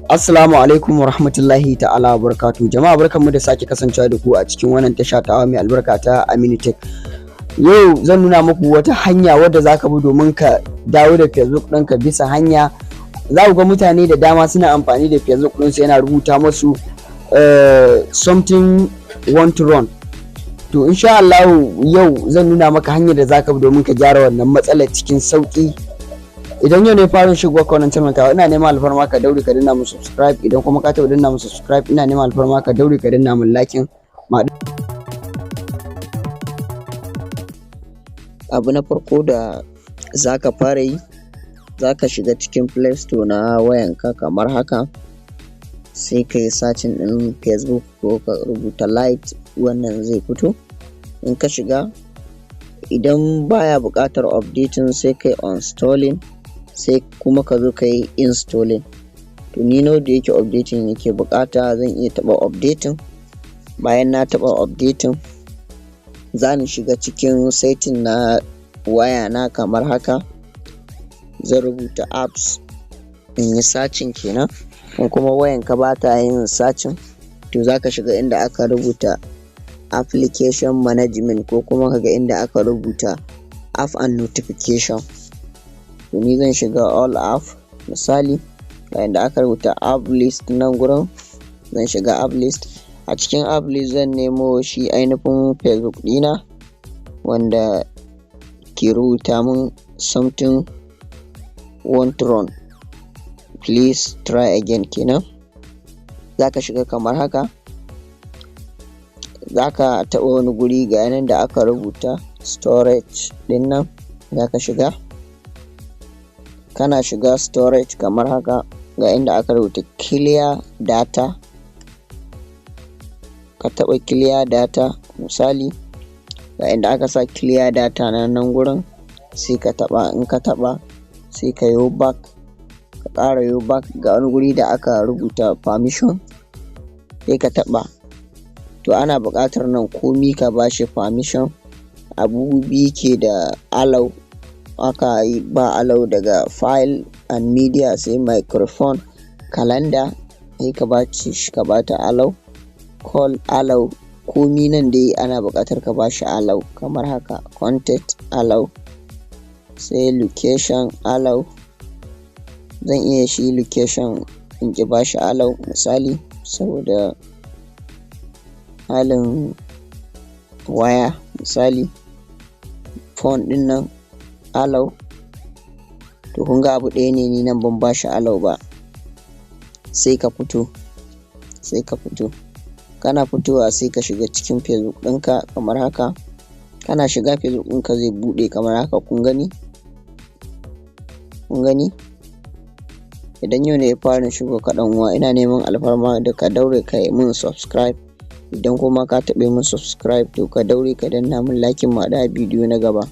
Assalamu alaikum wa rahmatullahi ta'ala wa barakatuh. Jama'a barkanmu da sake kasancewa da ku a cikin wannan tasha ta mai albarka ta Aminu Tech. Yau zan nuna muku wata hanya wadda zaka bi domin ka dawo da Facebook ɗinka bisa hanya. Za ku ga mutane da dama suna amfani da Facebook ɗinsu yana rubuta musu something want to run. To insha Allah yau zan nuna maka hanyar da zaka bi domin ka gyara wannan matsalar cikin sauki. Idan yau ne farin shigo ka wannan channel ta, ina neman alfarma ka daure ka danna mu subscribe. Idan kuma ka taɓa danna mu subscribe, ina neman alfarma ka daure ka danna mu like. Abu na farko da zaka fara yi, zaka shiga cikin Play Store na wayanka kamar haka, sai ka yi searching ɗin Facebook ko ka rubuta light, wannan zai fito. In ka shiga, idan baya buƙatar updating sai kai uninstalling, sai kuma ka zo ka yi installing. To ni da yake updating yake bukata, zan iya taɓa updating. Bayan na taɓa updating, za ni shiga cikin setting na waya na kamar haka, zan rubuta apps in yi searching kenan. In kuma wayan ka ba ta yin searching, to za ka shiga inda aka rubuta application management ko kuma kaga inda aka rubuta app and notification. To ni zan shiga all app, misali ga inda aka rubuta app list nan gurin, zan shiga app list. A cikin app list zan nemo shi ainihin Facebook ɗina wanda ke rubuta min something want to run, please try again kenan. Za ka shiga kamar haka, za ka taɓa wani guri ga yanan da aka rubuta storage ɗin nan, za ka shiga. Kana shiga storage kamar haka, ga inda aka rubuta clear data, ka taɓa clear data misali, ga inda aka sa clear data nan gurin, sai ka taɓa. In ka taɓa sai ka yo back, ka ƙara yo back, ga wani guri da aka rubuta permission, sai ka taɓa. To ana buƙatar nan komi ka bashi permission. Abu biyu ke da allow, aka yi ba allow daga file and media, sai microphone, calendar, sai ka baci shi ka bata allow, call allow. Komi nan dai ana buƙatar ka bashi allow kamar haka, content allow, sai location allow. Zan iya shi location in ki bashi allow misali saboda halin waya, misali phone ɗin nan allow. To kun ga abu ɗaya ne, ni nan ban bashi allow ba. Sai ka fito, kana fitowa sai ka shiga cikin Facebook ɗinka kamar haka. Kana shiga Facebook ɗinka zai buɗe kamar haka, kun gani. Idan yau ne ya fara shigo ka ɗan uwa, ina neman alfarma da ka daure ka yi min subscribe. Idan kuma ka taɓa min subscribe, to ka daure ka danna min like, mu haɗu a bidiyo na gaba.